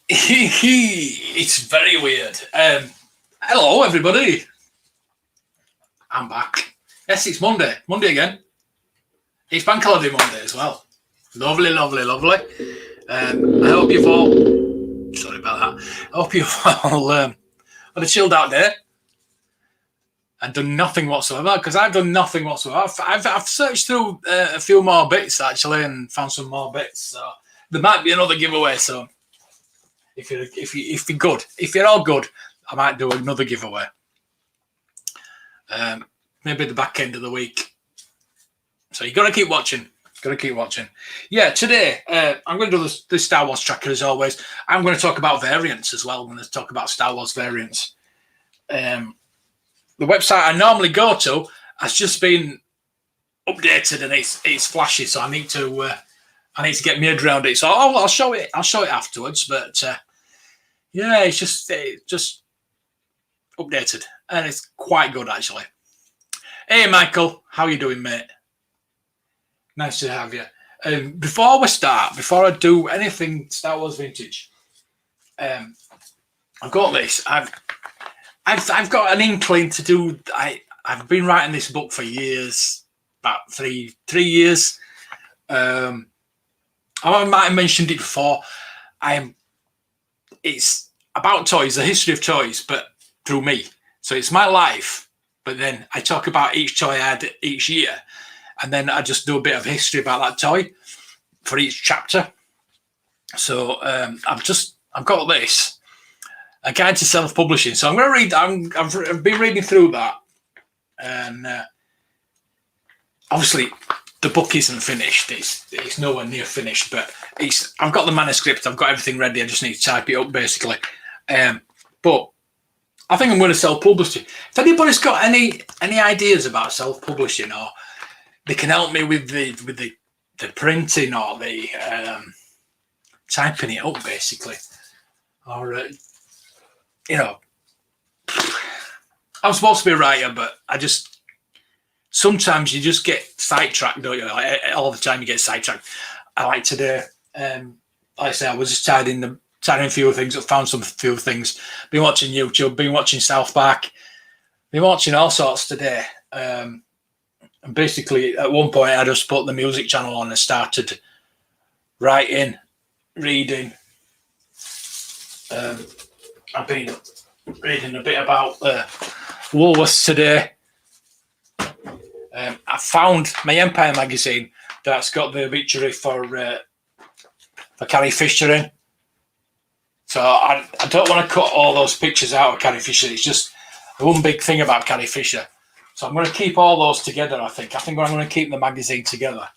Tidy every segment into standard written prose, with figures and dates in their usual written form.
It's very weird. Hello, everybody. I'm back. Yes, it's Monday. Monday again. It's Bank Holiday Monday as well. Lovely, lovely, lovely. I hope you've all... Sorry about that. I hope you've all had a chilled out day and done nothing whatsoever, because I've done nothing whatsoever. I've searched through a few more bits, actually, and found some more bits. So there might be another giveaway, so... If you're good, if you're all good, I might do another giveaway. Maybe the back end of the week. So you got to keep watching. Yeah, today I'm going to do the Star Wars tracker as always. I'm going to talk about variants as well. I'm going to talk about Star Wars variants. The website I normally go to has just been updated and it's flashy, so I need to get my head around it. So I'll show it. I'll show it afterwards. But yeah, it's just updated, and it's quite good actually. Hey, Michael, how you doing, mate? Nice to have you. Before I do anything Star Wars vintage, I've got this. I've got an inkling to do. I've been writing this book for years, about three years. I might have mentioned it before. It's about toys, the history of toys, but through me. So it's my life, but then I talk about each toy I had each year, and then I just do a bit of history about that toy for each chapter. So I've got this, a guide to self-publishing. So I'm going to read. I've been reading through that, and obviously the book isn't finished. It's nowhere near finished, but I've got the manuscript. I've got everything ready. I just need to type it up, basically. But I think I'm going to self-publish it. If anybody's got any ideas about self-publishing, or they can help me with the printing or the typing it up, basically, or I'm supposed to be a writer, but sometimes you just get sidetracked, don't you? Like, all the time you get sidetracked. Like today, like I say, I was just tidying a few things. I found some few things. Been watching YouTube, been watching South Park, been watching all sorts today. And basically, at one point, I just put the music channel on and started writing, reading. I've been reading a bit about Woolworths today. I found my Empire magazine that's got the obituary for Carrie Fisher in. So I don't want to cut all those pictures out of Carrie Fisher. It's just one big thing about Carrie Fisher. So I'm going to keep all those together, I think. I'm going to keep the magazine together.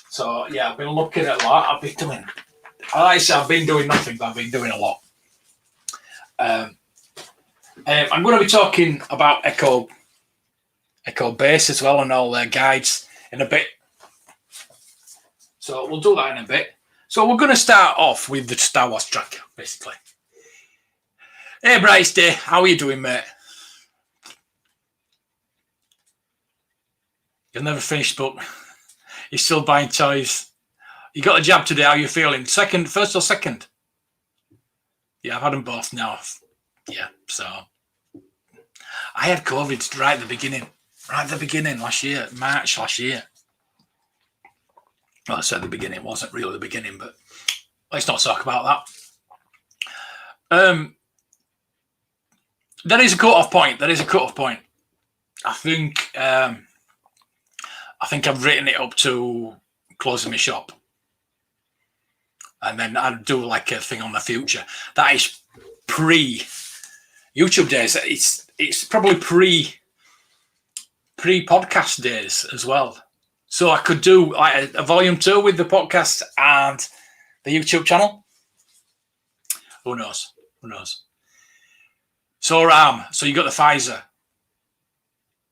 So, yeah, I've been looking at that. Like I said, I've been doing nothing, but I've been doing a lot. I'm going to be talking about Echo Base as well, and all their guides in a bit. So we'll do that in a bit. So we're going to start off with the Star Wars track, basically. Hey, Bryce Day, how are you doing, mate? You'll never finish book. You're still buying toys. You got a jab today. How are you feeling? First or second? Yeah, I've had them both now. Yeah, so I had COVID right at the beginning last year, March last year. Well, I said the beginning. It wasn't really the beginning, but let's not talk about that. There is a cut-off point. I think I've written it up to closing my shop. And then I'll do like a thing on the future. That is pre-YouTube days. It's probably pre-podcast days as well. So I could do like a volume 2 with the podcast and the YouTube channel. Who knows? So so you got the Pfizer.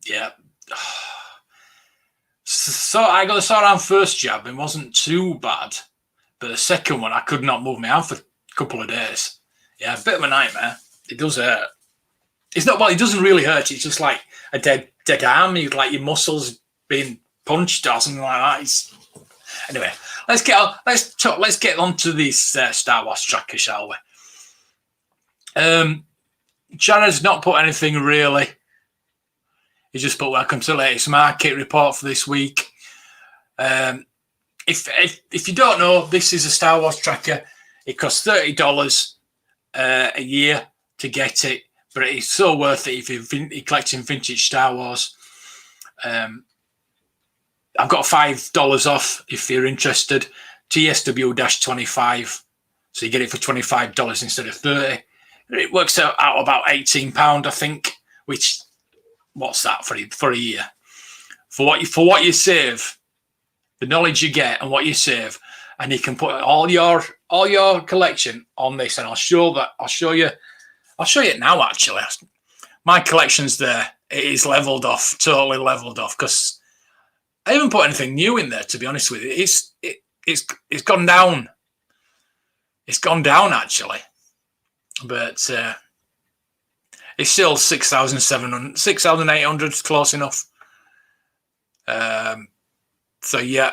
Yeah. So I got the Sauron first jab. It wasn't too bad. But the second one, I could not move my arm for a couple of days. Yeah, a bit of a nightmare. It does hurt. It doesn't really hurt. It's just like a dead arm. Like your muscles being punched or something like that. Anyway, let's get on. Let's get on to this Star Wars tracker, shall we? Jared's not put anything really. He just put welcome to the latest market report for this week. If you don't know, this is a Star Wars tracker. It costs $30 a year to get it, but it's so worth it if you're collecting vintage Star Wars. I've got $5 off if you're interested. TSW-25, so you get it for $25 instead of $30. It works out about £18, I think. Which, what's that for a year? For what you save, the knowledge you get and what you save, and you can put all your collection on this. And I'll show you it now. Actually, my collection's there. It is leveled off, totally leveled off, because I haven't put anything new in there, to be honest with you. It's gone down. It's gone down, actually. But it's still 6,700, 6,800 is close enough. So, yeah.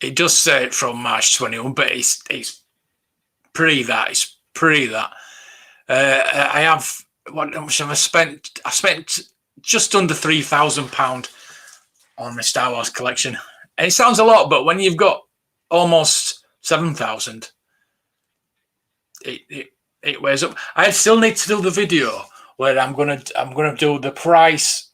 It does say it from March 21, but it's pre that. It's pre that. I have, what much have I spent? I spent just under £3,000 on my Star Wars collection. And it sounds a lot, but when you've got almost 7,000, it weighs up. I still need to do the video where I'm gonna do the price,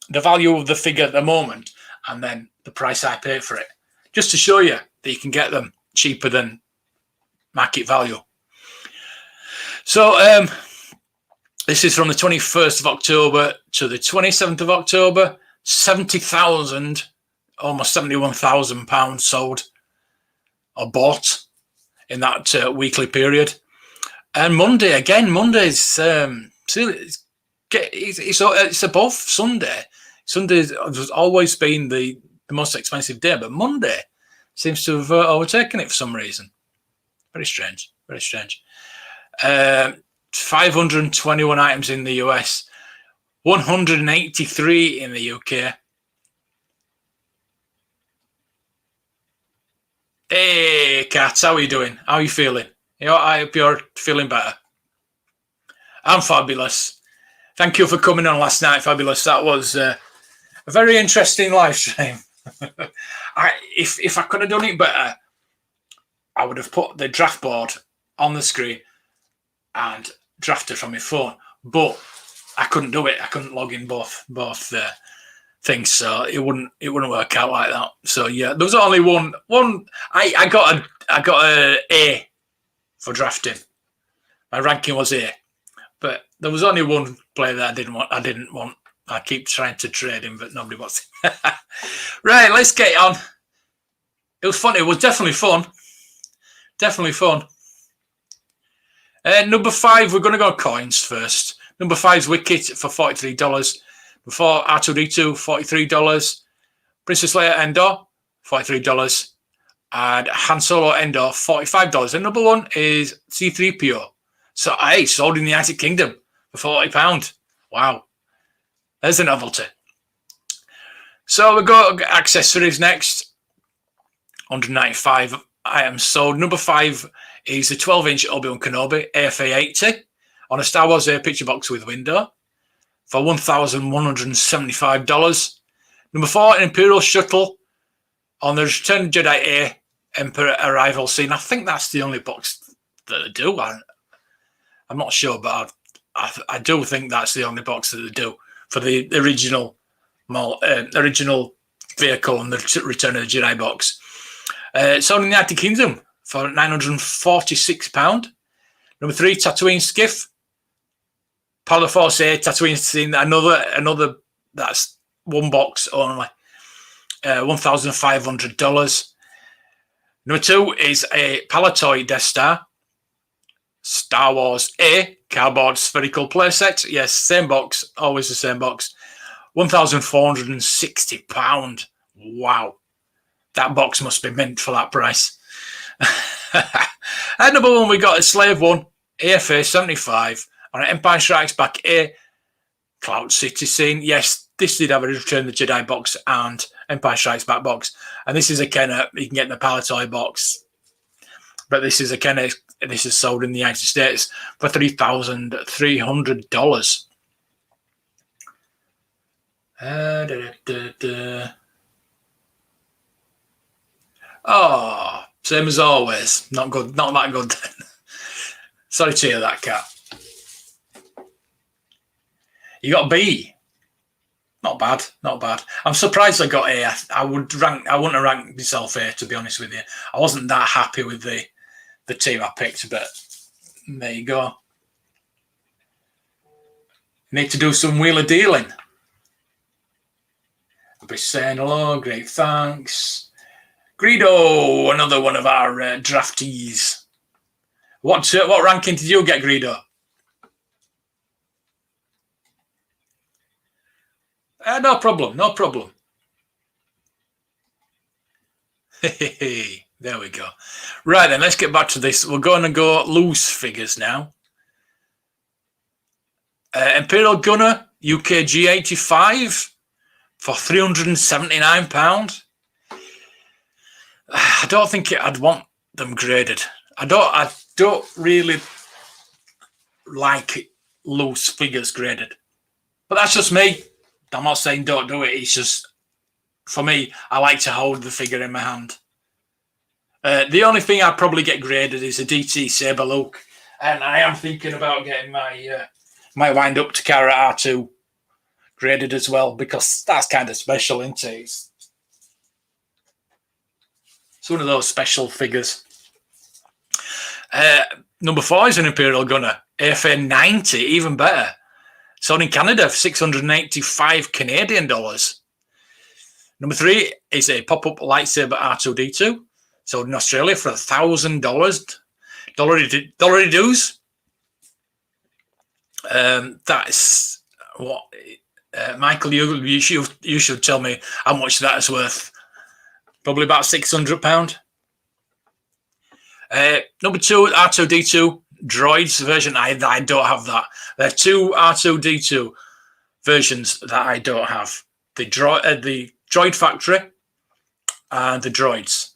the value of the figure at the moment, and then the price I paid for it, just to show you that you can get them cheaper than market value. So this is from the 21st of October to the 27th of October. 70,000, almost £71,000 sold or bought in that weekly period. And Monday again. Monday's it's above Sunday. Sunday has always been the most expensive day, but Monday seems to have overtaken it for some reason. Very strange. Very strange. 521 items in the US, 183 in the UK. Hey, Kat, how are you doing? How are you feeling? I hope you're feeling better. I'm fabulous. Thank you for coming on last night, Fabulous. That was a very interesting live stream. If I could have done it better, I would have put the draft board on the screen and drafted from my phone, but I couldn't do it. I couldn't log in both things, so it wouldn't work out like that. So yeah, there was only one. I got a A for drafting. My ranking was A, but there was only one player that I didn't want. I keep trying to trade him, but nobody wants it. Right, let's get on. It was fun. It was definitely fun. Definitely fun. Number 5, we're going to go coins first. Number 5 is Wicket for $43. Number 4, R2d2, $43. Princess Leia Endor, $43. And Han Solo Endor, $45. And number 1 is C-3PO. So, sold in the United Kingdom for £40. Wow. There's a novelty. So, we've got accessories next. 195 items sold. Number 5 is the 12-inch Obi-Wan Kenobi AFA 80 on a Star Wars Air picture box with window for $1,175. Number 4, an Imperial Shuttle on the Return of the Jedi Air Emperor arrival scene. I think that's the only box that they do. I'm not sure, but I do think that's the only box that they do for the original vehicle on the Return of the Jedi box. Sold in the United Kingdom for £946. Number 3, Tatooine Skiff. Palaforce A, Tatooine scene. Another that's one box only. $1,500. Number 2 is a Palatoid Death Star. Star Wars A, cardboard spherical playset. Yes, same box, always the same box. £1,460. Wow. That box must be mint for that price. At number 1, we got a Slave 1, AFA 75 on an Empire Strikes Back A Cloud City scene. Yes, this did have a Return of the Jedi box and Empire Strikes Back box, and this is a Kenner you can get in the Palatoid box. But this is a Kenner. This is sold in the United States for $3,300. Oh, same as always. Not good. Not that good. Sorry to hear that, Cat. You got B. Not bad. Not bad. I'm surprised I got A. I wouldn't have ranked myself A, to be honest with you. I wasn't that happy with the team I picked, but there you go. Need to do some wheeler dealing. I'll be saying hello. Great, thanks. Greedo, another one of our draftees. What ranking did you get, Greedo? No problem, no problem. There we go. Right then, let's get back to this. We're going to go loose figures now. Imperial Gunner UKG 85 for £379. I don't think I'd want them graded. I don't really like loose figures graded. But that's just me. I'm not saying don't do it. It's just, for me, I like to hold the figure in my hand. The only thing I'd probably get graded is a DT Saber Luke. And I am thinking about getting my Wind Up to Cara R2 graded as well, because that's kind of special, isn't it? It's one of those special figures. Number 4 is an Imperial Gunner. AFA 90, even better. Sold in Canada for 685 Canadian dollars. Number 3 is a pop-up Lightsaber R2d2. Sold in Australia for $1,000. Dollar dues. That's what, Michael, you should tell me how much that is worth. Probably about £600. Number 2, R2D2 droids version. I don't have that. There are 2 R2D2 versions that I don't have. The Droid Factory and the droids.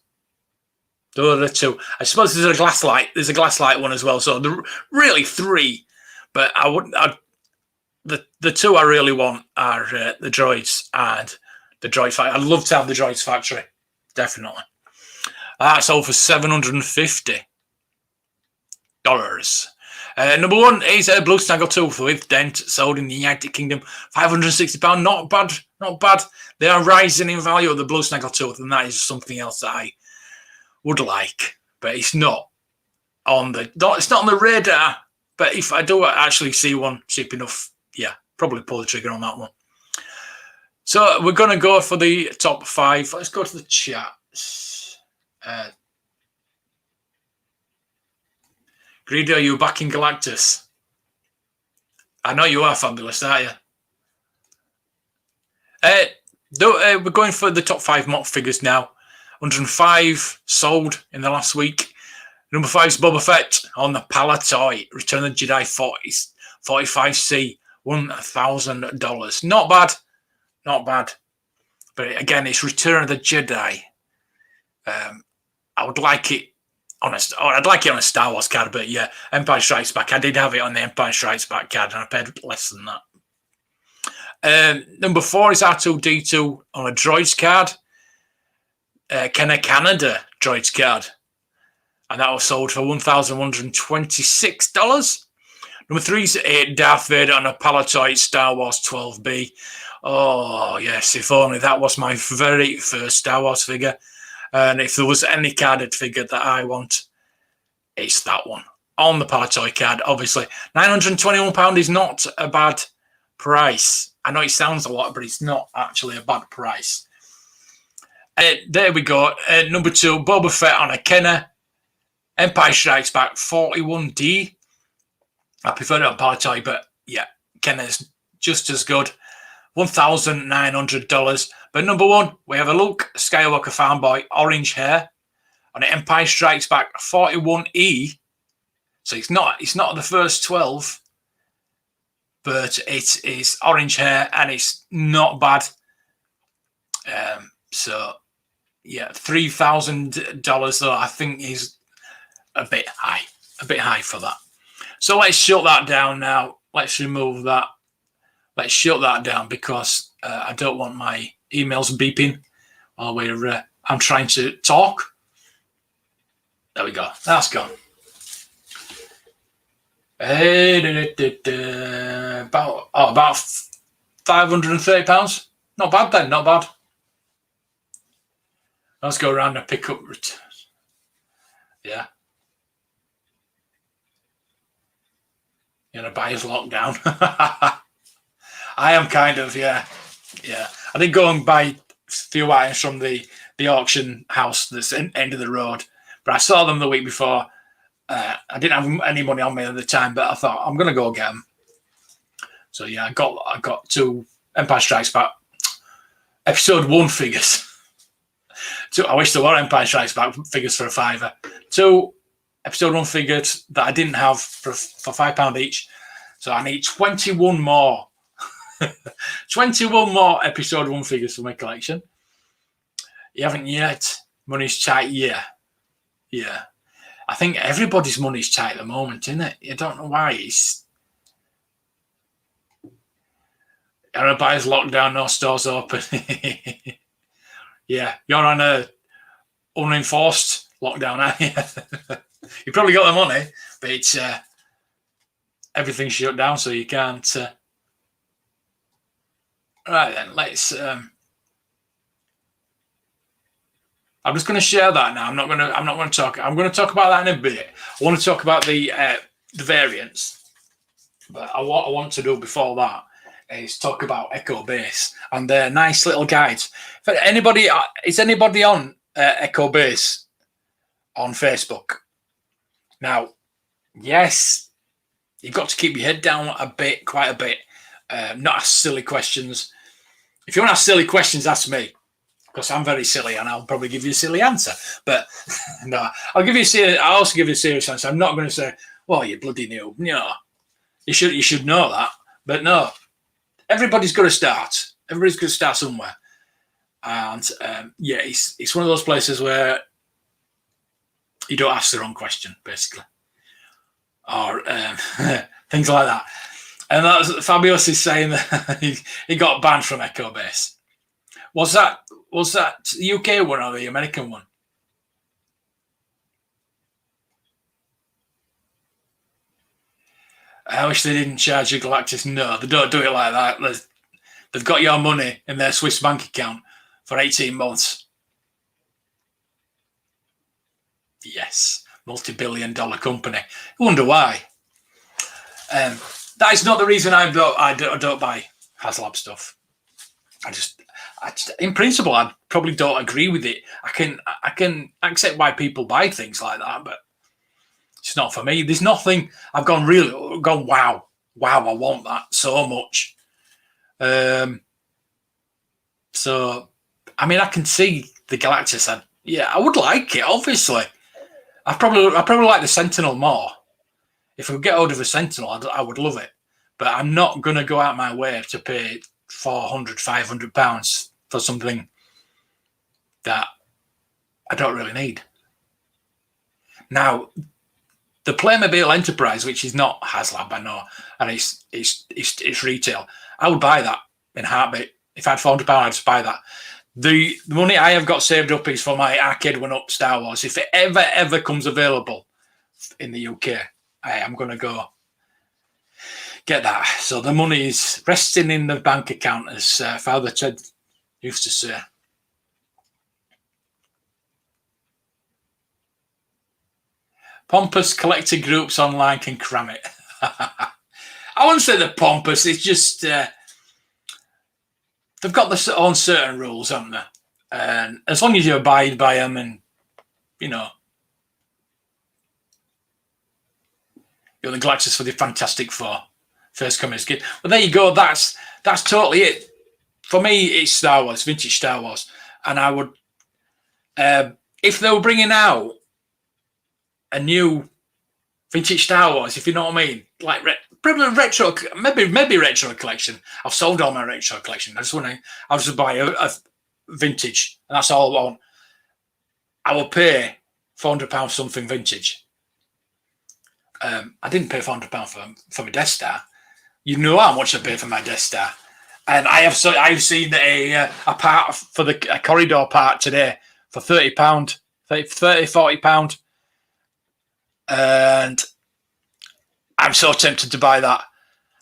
Those are the 2. I suppose there's a Glasslight. There's a Glasslight one as well. So there are really 3. But I wouldn't. The 2 I really want are the droids and the Droid Factory. I'd love to have the Droids Factory. Definitely. That's all for $750. Number 1 is a Blue Snaggle 2 with dent, sold in the United Kingdom, £560. Not bad, not bad. They are rising in value of the Blue Snaggle 2, and that is something else that I would like, but it's not on the radar. But if I do actually see one cheap enough, yeah, probably pull the trigger on that one. So we're going to go for the top 5. Let's go to the chat. Greedo, you back in Galactus? I know you are fabulous, aren't you? We're going for the top 5 mock figures now. 105 sold in the last week. Number 5 is Boba Fett on the Palatoid Return of the Jedi 45C, $1,000. Not bad, not bad. But again, it's Return of the Jedi. I would like it I'd like it on a Star Wars card, but yeah, Empire Strikes Back. I did have it on the Empire Strikes Back card, and I paid less than that. Number 4 is R2D2 on a Droids card. Canada Droids card. And that was sold for $1,126. Number 3 is Darth Vader on a Palatoid Star Wars 12B. Oh, yes, if only that was my very first Star Wars figure. And if there was any carded figure that I want, it's that one. On the Palatoid card, obviously. £921 is not a bad price. I know it sounds a lot, but it's not actually a bad price. There we go. Number 2, Boba Fett on a Kenner. Empire Strikes Back 41D. I prefer it on Palatoid, but yeah, Kenner's just as good. $1,900. But number 1, we have a Luke Skywalker fanboy, orange hair, on an Empire Strikes Back 41E. So it's not the first 12, but it is orange hair and it's not bad. So yeah, $3,000 though I think is a bit high for that. So let's shut that down now. Let's remove that. Let's shut that down because I don't want my emails beeping while I'm trying to talk. There we go. That's gone. About £530. Not bad then. Not bad. Let's go around and pick up returns. Yeah. Buyer's lockdown. I am kind of, yeah. I did go and buy a few items from the auction house that's at the end of the road, but I saw them the week before. I didn't have any money on me at the time, but I thought I'm gonna go get them. So yeah, I got 2 Empire Strikes Back episode 1 figures. I wish there were Empire Strikes Back figures for a £5. 2 episode 1 figures that I didn't have for £5 each. So I need 21 more. 21 more episode 1 figures for my collection. You haven't yet? Money's tight, yeah. I think everybody's money's tight at the moment, isn't it? I don't know why. Everybody's locked down, no stores open. Yeah, you're on a unenforced lockdown, aren't you? You probably got the money, but it's everything's shut down, so you can't. Right then, let's. I'm just going to share that now. I'm not going to talk. I'm going to talk about that in a bit. I want to talk about the variants, but what I want to do before that is talk about Echo Base and their nice little guides. Is anybody on Echo Base on Facebook? Now, yes, you've got to keep your head down quite a bit. Not ask silly questions. If you want to ask silly questions, ask me, because I'm very silly and I'll probably give you a silly answer. But no, I'll also give you a serious answer. I'm not going to say, "Well, you bloody noob." No, you should know that. But no, everybody's got to start. Everybody's got to start somewhere. And yeah, it's one of those places where you don't ask the wrong question, basically, or things like that. And that's Fabius is saying that he got banned from Echo Base. Was that the UK one or the American one? I wish they didn't charge you Galactus. No, they don't do it like that. They've got your money in their Swiss bank account for 18 months. Yes, multi-billion-dollar company. I wonder why. That is not the reason I don't buy HasLab stuff. I just, in principle, I probably don't agree with it. I can accept why people buy things like that, but it's not for me. There's nothing I've gone wow, I want that so much. So, I mean, I can see the Galactus. I would like it, obviously. I probably like the Sentinel more. If I get hold of a Sentinel, I would love it. But I'm not going to go out my way to pay £400, £500 for something that I don't really need. Now, the Playmobil Enterprise, which is not HasLab, I know, and it's retail, I would buy that in a heartbeat. If I had £400, I'd just buy that. The money I have got saved up is for my arcade one-up Star Wars. If it ever comes available in the UK, I am going to go get that. So the money is resting in the bank account, as Father Ted used to say. Pompous collector groups online can cram it. I wouldn't say they're pompous. It's just they've got their own certain rules, haven't they? And as long as you abide by them, and you're the Galactus for the Fantastic Four. First coming kid. Well, there you go. That's totally it. For me, it's Star Wars, vintage Star Wars. And I would, if they were bringing out a new vintage Star Wars, if you know what I mean. Like probably retro, maybe retro collection. I've sold all my retro collection. I just buy a vintage, and that's all I want. I will pay £400 something vintage. I didn't pay £400 for my Death Star. You know how much I paid for my Death Star, and I've seen a part for a corridor part today for £30, £40, and I'm so tempted to buy that.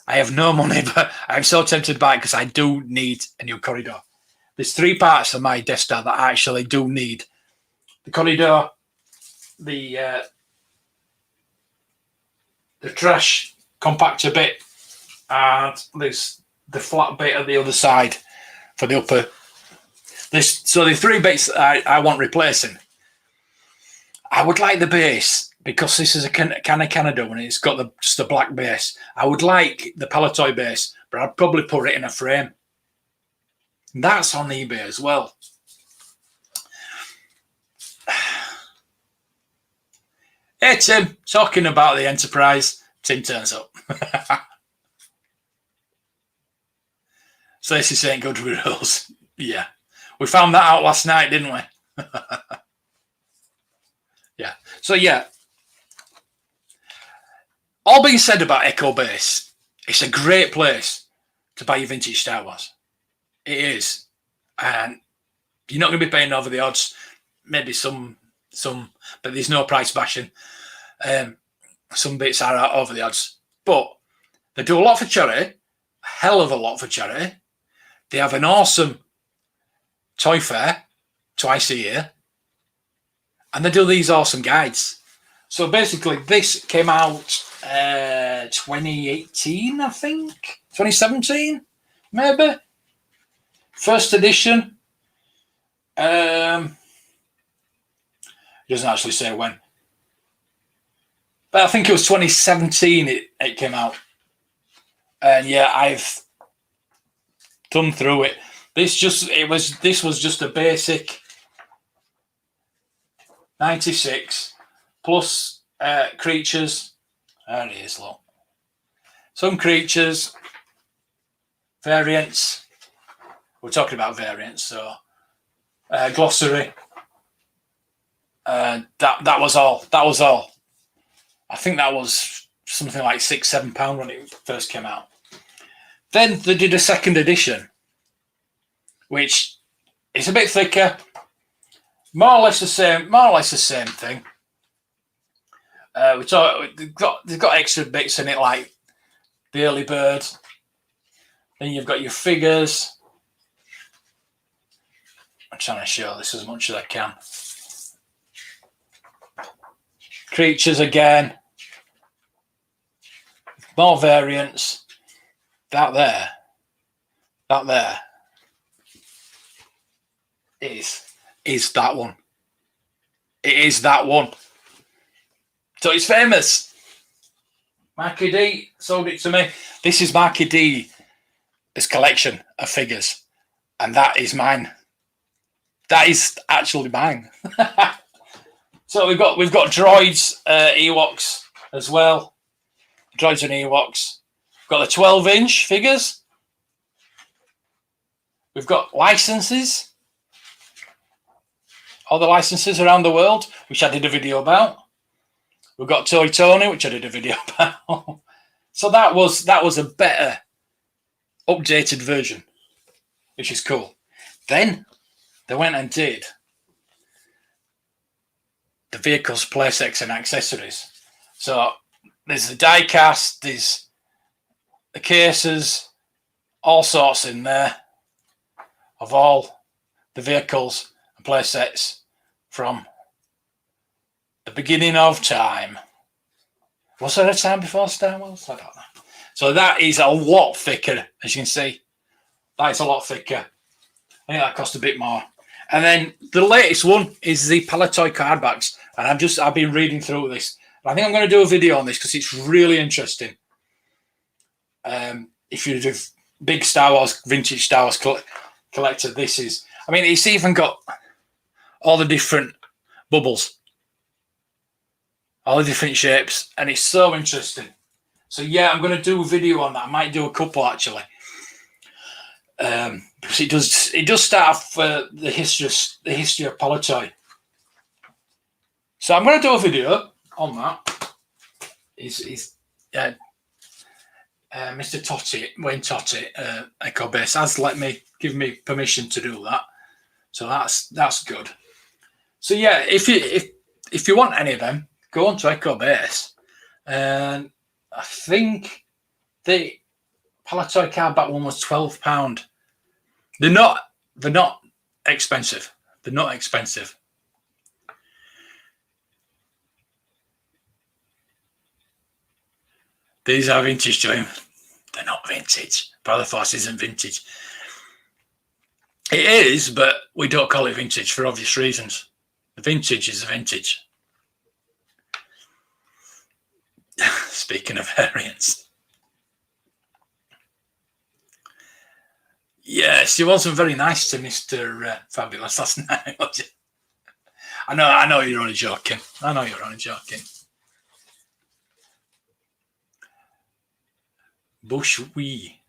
I have no money, but I'm so tempted to buy it because I do need a new corridor. There's 3 parts of my Death Star that I actually do need: the corridor, the trash compactor bit, and there's the flat bit at the other side for the upper. So the 3 bits I want replacing. I would like the base, because this is a can of Canada and it's got just the black base. I would like the Palatoid base, but I'd probably put it in a frame. That's on eBay as well. Hey Tim, talking about the Enterprise, Tim turns up. So this is saying good rules. Yeah. We found that out last night, didn't we? Yeah. So yeah. All being said about Echo Base, it's a great place to buy your vintage Star Wars. It is. And you're not going to be paying over the odds. Maybe some, but there's no price bashing. Some bits are out over the odds. But they do a lot for charity, a hell of a lot for charity. They have an awesome toy fair twice a year. And they do these awesome guides. So basically, this came out 2018, I think. 2017, maybe. First edition. It doesn't actually say when. But I think it was 2017 it came out. And yeah, I've done through it. This was just a basic 96 plus creatures. There it is, look. Some creatures, variants. We're talking about variants, so glossary. That was all. That was all. I think that was something like £6-7 when it first came out. Then they did a second edition, which is a bit thicker, more or less the same thing. They've got extra bits in it, like the early bird. Then you've got your figures. I'm trying to show this as much as I can. Creatures again. More variants. That there is that one. It is that one. So it's famous. Marky D sold it to me. This is Marky D's collection of figures, and that is mine. That is actually mine. So we've got droids, Ewoks as well. Droids and Ewoks. We've got the 12-inch figures. We've got licenses. All the licenses around the world, which I did a video about. We've got Toy Tony, which I did a video about. So that was a better, updated version, which is cool. Then they went and did the vehicles, playsets, and accessories. So there's the die cast, there's the cases, all sorts in there of all the vehicles and playsets from the beginning of time. Was there a time before Star Wars? I don't know. So that is a lot thicker, as you can see. That is a lot thicker. I think that cost a bit more. And then the latest one is the Palatoid Cardbox. And I've been reading through this. I think I'm going to do a video on this because it's really interesting. If you're a big Star Wars, vintage Star Wars collector, this is... I mean, it's even got all the different bubbles. all the different shapes, and it's so interesting. So yeah, I'm going to do a video on that. I might do a couple actually. Because it does start off the history of Palatoid. So I'm going to do a video on that. Mr. Totti, Wayne Totti, Echo Base has give me permission to do that. So that's good. So yeah, if you want any of them, go on to Echo Base, and I think the Palatoid Cardbox one was £12. They're not expensive. They're not expensive. These are vintage to him. They're not vintage. Brother Force isn't vintage. It is, but we don't call it vintage for obvious reasons. The vintage is a vintage. Speaking of variants. Yes, you wasn't very nice to Mr. Fabulous last night, was you? I know you're only joking. I know you're only joking. Bush Wee.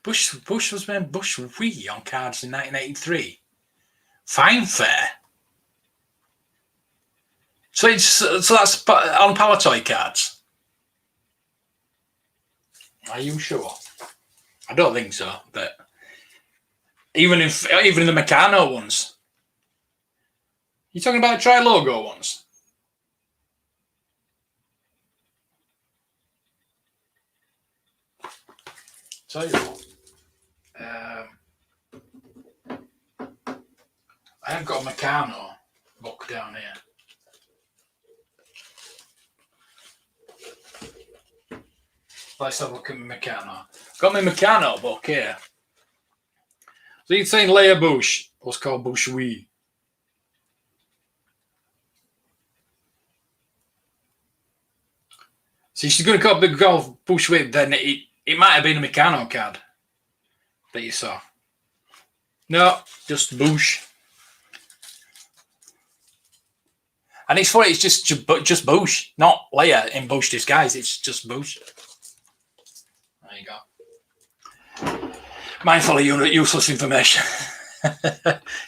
Bush was named Bush Wee on cards in 1983. Fine fair. So that's on Palatoid cards. Are you sure? I don't think so, but even in the Meccano ones. You're talking about tri-logo ones? Tell you what. I have got a Meccano book down here. Let's have a look at my Meccano. Got my Meccano book here. So you're saying Leia Bush was called Bush Wee. So she's going to call Big Golf Bush Wee, then it might have been a Meccano card that you saw. No, just Bush. And it's funny, it's just Bush, not Leia in Bush disguise. It's just Bush. There you go. Mindful of useless information.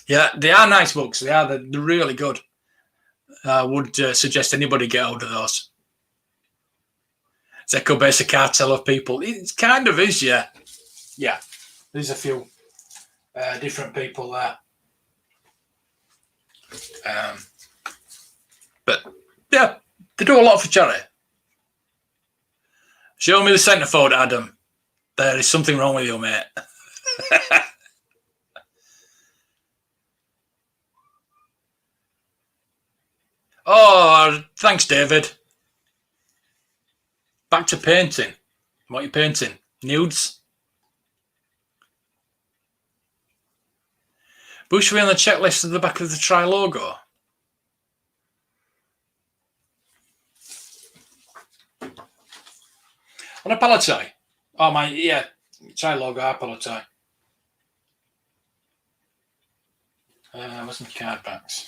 Yeah, they are nice books. They're really good. I would suggest anybody get hold of those. It's Echo Base, a cartel of people. It kind of is, yeah. Yeah, there's a few different people there. But yeah, they do a lot for charity. Show me the centrefold, Adam. There is something wrong with you, mate. Oh, thanks, David. Back to painting. What are you painting? Nudes? Bush Wee on the checklist at the back of the tri logo. On a Palatoid. Oh my, yeah. Tri logo, Palatoid. Where's my card backs?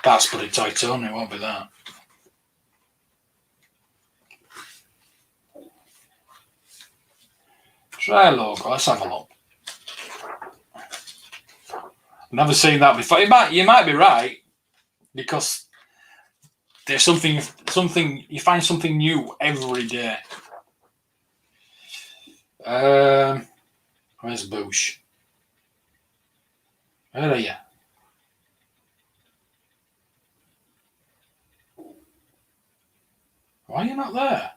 That's bloody Titanium, it won't be that. Tri logo, let's have a look. I've never seen that before. You might be right, because there's something you find something new every day. Where's Bush? Where are you? Why are you not there?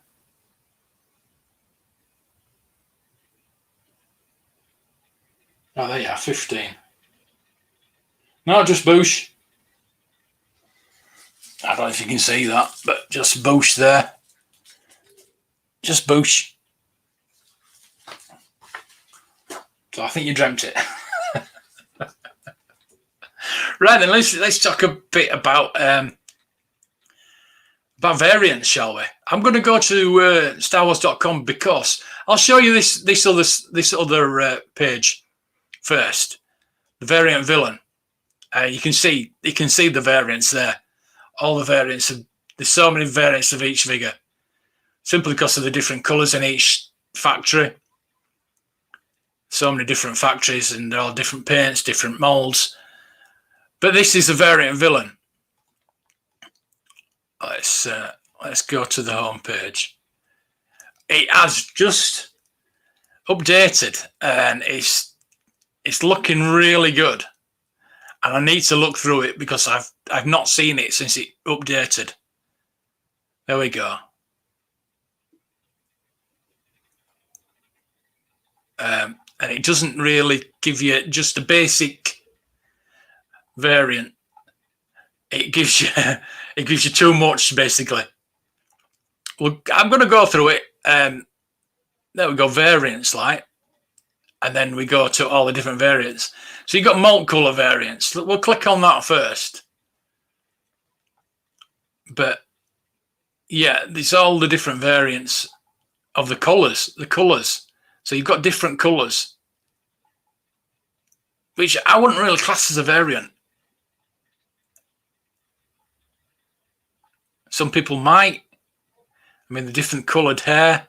Oh, there you are, 15. No, just Bush. I don't know if you can see that, but just Bush there. Just Bush. So I think you dreamt it. Right then, let's talk a bit about variants, shall we? I'm going to go to StarWars.com because I'll show you this other page first. The variant villain. You can see the variants there. All the variants. There's so many variants of each figure, simply because of the different colours in each factory. So many different factories, and they're all different paints, different moulds. But this is a variant villain. Let's go to the home page. It has just updated, and it's looking really good. And I need to look through it because I've not seen it since it updated. There we go. And it doesn't really give you just a basic variant. It gives you too much, basically. Well, I'm going to go through it. There we go, variants, like, and then we go to all the different variants. So you've got multicolor variants. We'll click on that first. But yeah, there's all the different variants of the colours. So you've got different colours, which I wouldn't really class as a variant. Some people might. I mean, the different coloured hair.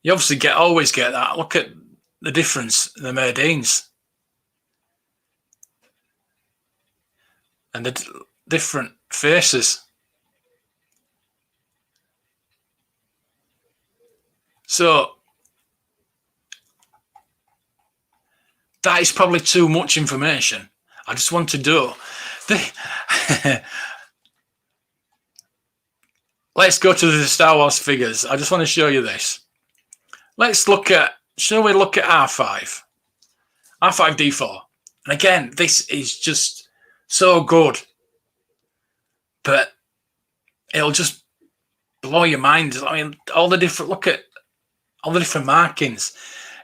You obviously always get that. Look at the difference in the Merdines. And the different faces. So that is probably too much information. I just want to do Let's go to the Star Wars figures. I just want to show you this. Shall we look at R5? R5D4. And again, this is just so good. But it'll just blow your mind. I mean, look at all the different markings.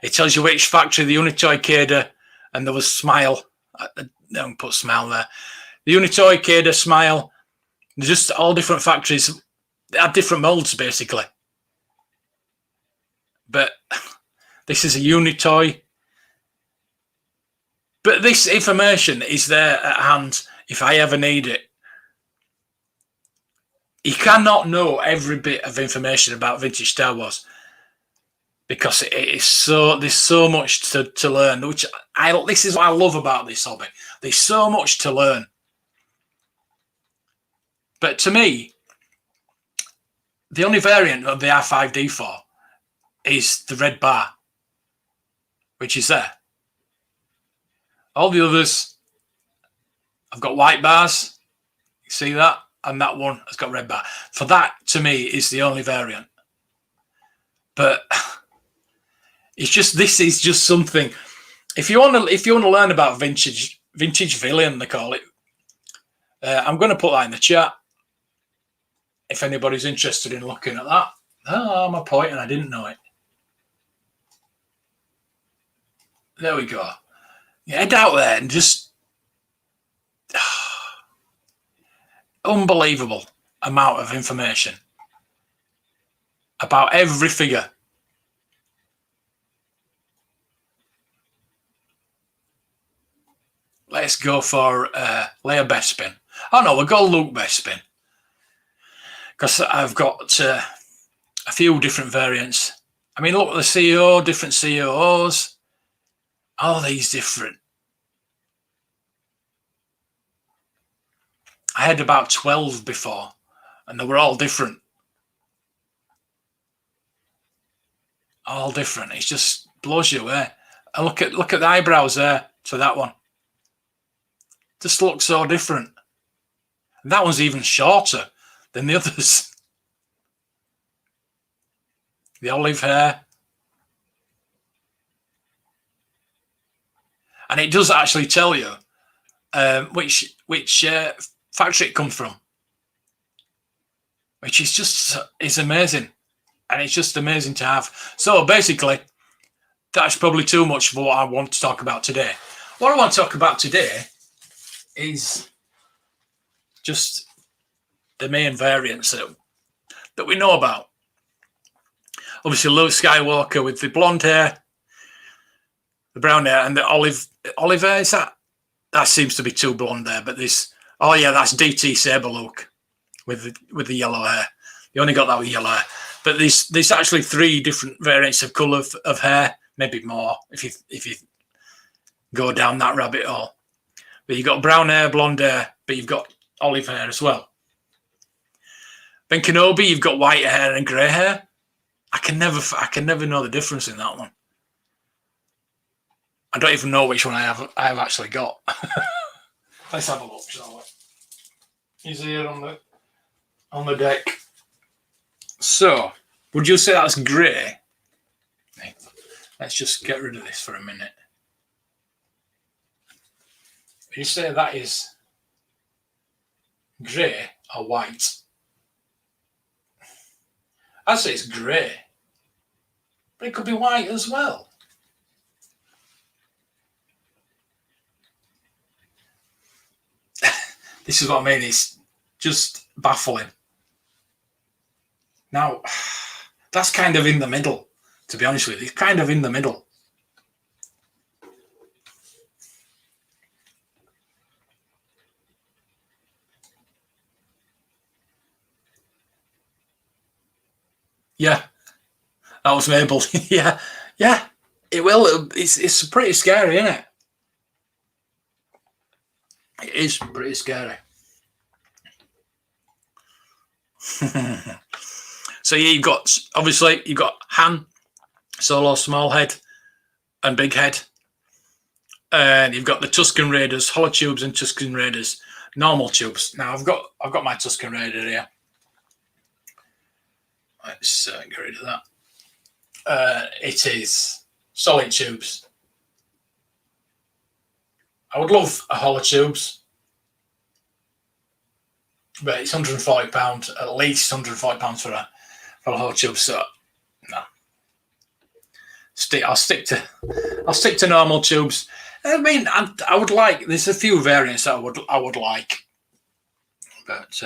It tells you which factory, the Unitoy Cader, and there was Smile. I don't put Smile there. The Unitoy Cader, Smile. Just all different factories. They have different molds, basically. But this is a Unitoy. But this information is there at hand if I ever need it. You cannot know every bit of information about vintage Star Wars because there's so much to learn. This is what I love about this hobby. There's so much to learn. But to me, the only variant of the R5D4 is the red bar, which is there. All the others have got white bars. You see that? And that one has got red bar. For that, to me, is the only variant. But this is just something. If you want to learn about vintage villain, they call it. I'm going to put that in the chat. If anybody's interested in looking at that. Oh, I'm a point and I didn't know it. There we go. You head out there and just unbelievable amount of information about every figure. Let's go for Leia Bespin. Oh no, we'll go Luke Bespin. Because I've got a few different variants. I mean, look at the CEO, different CEOs. All these different. I had about 12 before, and they were all different. All different. It just blows you away. And look at the eyebrows there to that one. Just looks so different. And that one's even shorter than the others. The olive hair. And it does actually tell you which factory it comes from, which is amazing. And it's just amazing to have. So basically, that's probably too much for what I want to talk about today. What I want to talk about today is just the main variants that we know about. obviously Luke Skywalker with the blonde hair, the brown hair, and the olive hair. Is that seems to be too blonde there? But this, oh yeah, that's DT Saber Luke with the yellow hair. You only got that with yellow hair. But there's actually 3 different variants of colour of hair, maybe more if you go down that rabbit hole. But you've got brown hair, blonde hair, but you've got olive hair as well. Then Kenobi, you've got white hair and grey hair. I can never know the difference in that one. I don't even know which one I have actually got. Let's have a look, shall we? He's here on the deck. So, would you say that's grey? Let's just get rid of this for a minute. Would you say that is grey or white? I'd say it's grey, but it could be white as well. This is what I mean, it's just baffling. Now, that's kind of in the middle, to be honest with you. It's kind of in the middle. Yeah, that was Mabel. yeah, it will. It's pretty scary, isn't it? It is pretty scary. So yeah, you've got Han, Solo, small head, and big head, and you've got the Tuscan Raiders, hollow tubes, and Tuscan Raiders, normal tubes. Now I've got my Tuscan Raider here. Let's get rid of that. It is solid tubes. I would love a hollow tubes, but it's £140, at least £140 for a hollow tube. So no, I'll stick to normal tubes. I mean, I would like. There's a few variants that I would like, but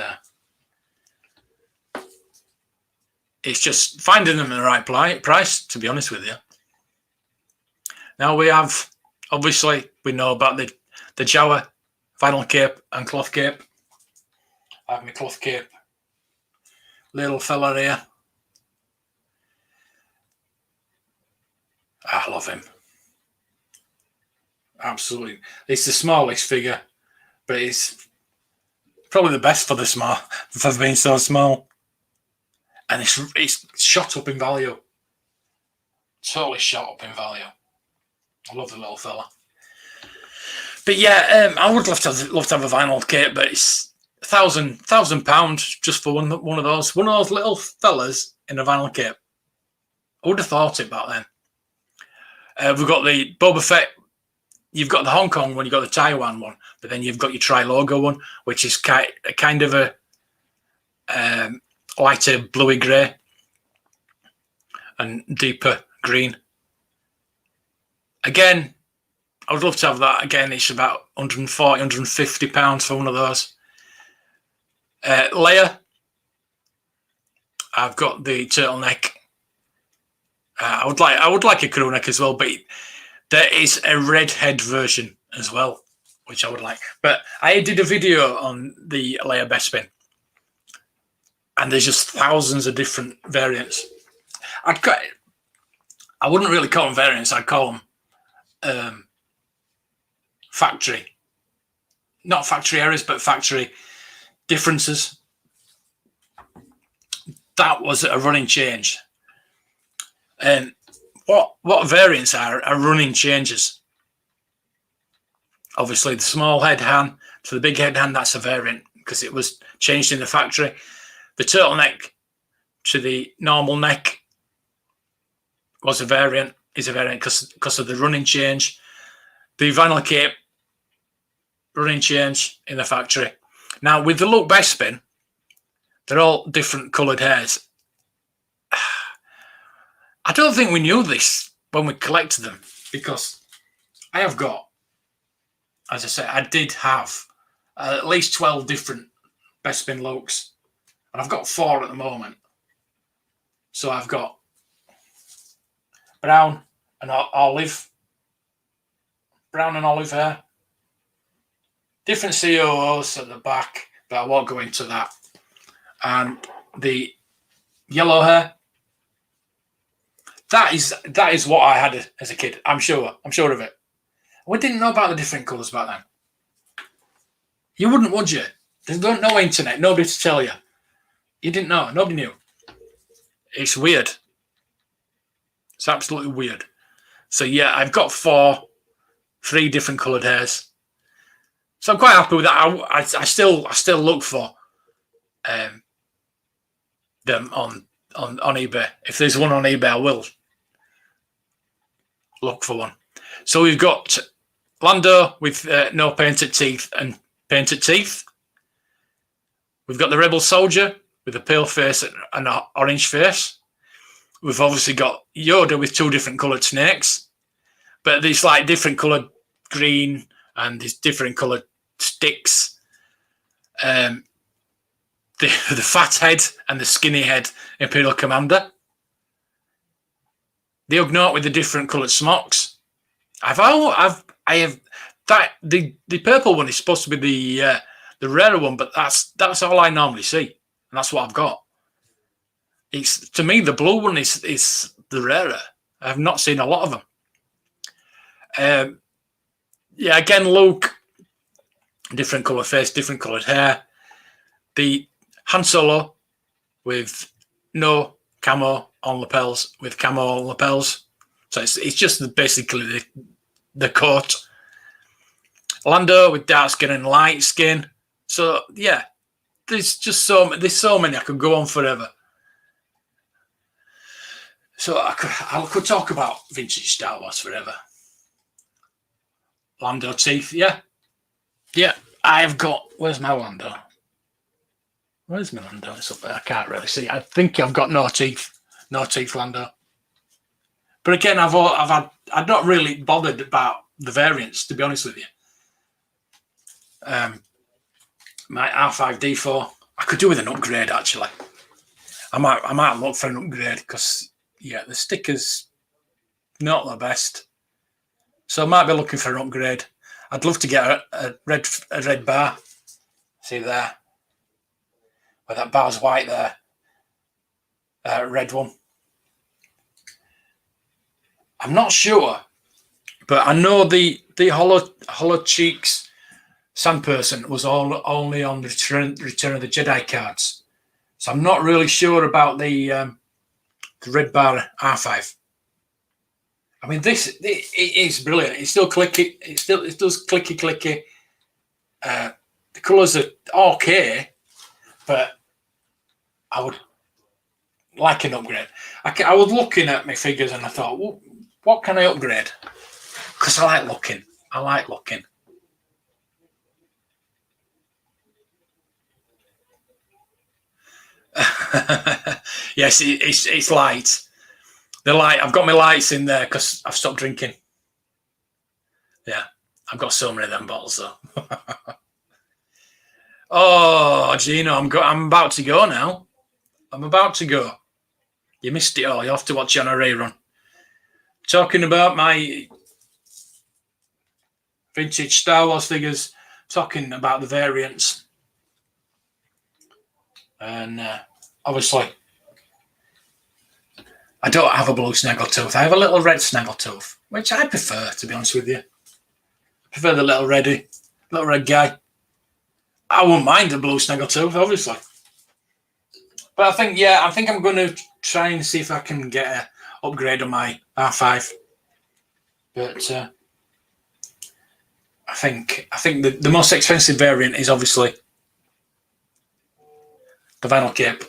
it's just finding them at the right price. To be honest with you. Now we have, obviously, we know about the Jawa vinyl cape and cloth cape. I have my cloth cape. Little fella here. I love him. Absolutely. It's the smallest figure, but it's probably the best for being so small. And it's shot up in value. Totally shot up in value. I love the little fella. But yeah, I would love to have a vinyl cape, but it's £1,000 just for one of those little fellas in a vinyl cape. I would have thought it back then. We've got the Boba Fett. You've got the Hong Kong one, you've got the Taiwan one, but then you've got your tri-logo one, which is kind of a lighter bluey grey and deeper green. Again, I would love to have that. Again, it's about £140, £150 for one of those. Leia, I've got the turtleneck. I would like a crew neck as well, but there is a redhead version as well, which I would like. But I did a video on the Leia Bespin, and there's just thousands of different variants. I wouldn't really call them variants. I'd call them factory, not factory errors, but factory differences. That was a running change. And what variants are running changes. Obviously, the small head Han to the big head Han, that's a variant because it was changed in the factory. The turtleneck to the normal neck is a variant because of the running change. The vinyl cape, running change in the factory. Now, with the Luke Bespin, they're all different coloured hairs. I don't think we knew this when we collected them because I have got, as I said, I did have at least 12 different Bespin Lukes, and I've got 4 at the moment. So I've got brown and olive. Brown and olive hair. Different COOs at the back, but I won't go into that. And the yellow hair. That is what I had as a kid. I'm sure of it. We didn't know about the different colours back then. You wouldn't, would you? There's no internet, nobody to tell you. You didn't know, nobody knew. It's weird. It's absolutely weird. So yeah, I've got 3 different coloured hairs. So I'm quite happy with that. I still look for them on eBay. If there's one on eBay, I will look for one. So we've got Lando with no painted teeth and painted teeth. We've got the Rebel Soldier with a pale face and an orange face. We've obviously got Yoda with 2 different coloured snakes, but there's like different coloured green and there's different coloured sticks. The fat head and the skinny head Imperial Commander. The Ugnaught with the different coloured smocks. I have that the purple one is supposed to be the rarer one, but that's all I normally see, and that's what I've got. It's, to me, the blue one is the rarer. I've not seen a lot of them. Yeah, again, Luke, different colour face, different coloured hair. The Han Solo with no camo on lapels, with camo on lapels. So it's just basically the coat. Lando with dark skin and light skin. So yeah, there's so many. I could go on forever. So I could talk about vintage Star Wars forever. Lando teeth, yeah. I've got. Where's my Lando? Where's my Lando? It's up there. I can't really see. I think I've got no teeth Lando. But again, I've not really bothered about the variants, to be honest with you. My R5D4, I could do with an upgrade actually. I might look for an upgrade because yeah, the sticker's not the best. So I might be looking for an upgrade. I'd love to get a red bar. See there, where that bar's white there. Red one. I'm not sure, but I know the hollow cheeks Sandperson was only on the Return of the Jedi cards, so I'm not really sure about the red bar R5. I mean, it is brilliant. It's still clicky. It does clicky. The colours are okay, but I would like an upgrade. I was looking at my figures and I thought, well, what can I upgrade? Because I like looking. Yes, it's light. The light. I've got my lights in there because I've stopped drinking. Yeah, I've got so many of them bottles though. Oh, Gino, I'm about to go now. I'm about to go. You missed it all. You have to watch it on a rerun. Talking about my vintage Star Wars figures, talking about the variants. And obviously, I don't have a blue snaggletooth. I have a little red snaggletooth, which I prefer, to be honest with you. I prefer the little red guy. I wouldn't mind a blue snaggletooth, obviously. But I think I'm going to try and see if I can get an upgrade on my R5. But I think the most expensive variant is obviously the vinyl cape.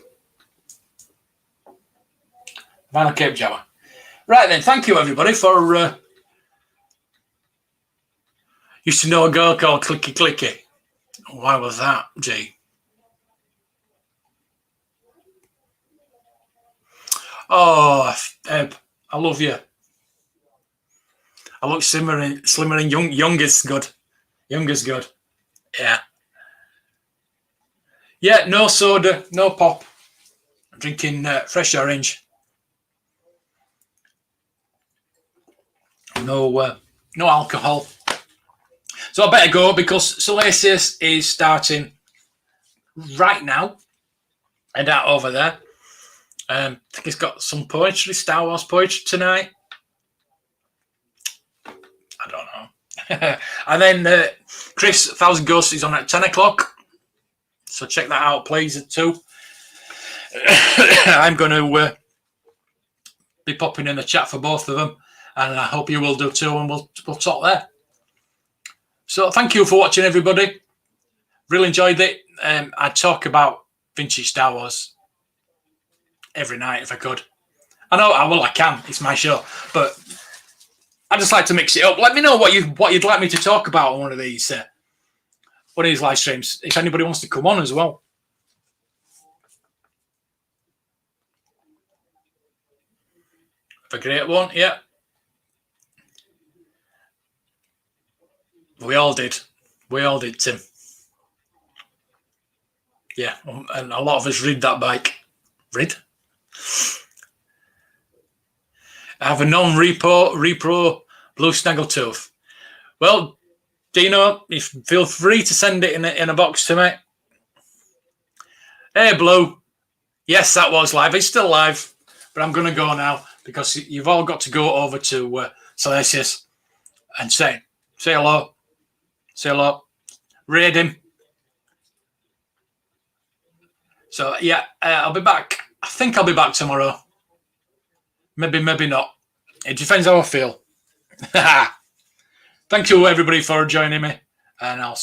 Vinyl cape Jawa. Right then, thank you everybody for used to know a girl called Clicky Clicky. Why was that, G? Oh, Eb, I love you. I look slimmer and younger's good. Younger's good. Yeah. Yeah, no soda, no pop. I'm drinking fresh orange. No alcohol. So I better go because Salacious is starting right now. Head out over there. I think he's got some poetry, Star Wars poetry tonight. I don't know. And then Chris 1000 Ghosts is on at 10 o'clock. So check that out, please, at 2. I'm going to be popping in the chat for both of them. And I hope you will do too, and we'll talk there. So thank you for watching, everybody. Really enjoyed it. I talk about vintage Star Wars every night if I could. I know, I can. It's my show, but I just like to mix it up. Let me know what you'd like me to talk about on one of these live streams. If anybody wants to come on as well. Have a great one, yeah. We all did, Tim. Yeah, and a lot of us rid that bike. Rid? I have a non-repro blue snaggletooth. Well, Dino, feel free to send it in a box to me. Hey, Blue. Yes, that was live. It's still live, but I'm going to go now because you've all got to go over to Salacious and say hello. Say hello. Raid him. So, yeah, I'll be back. I think I'll be back tomorrow. Maybe not. It depends how I feel. Thank you, everybody, for joining me. And I'll see you.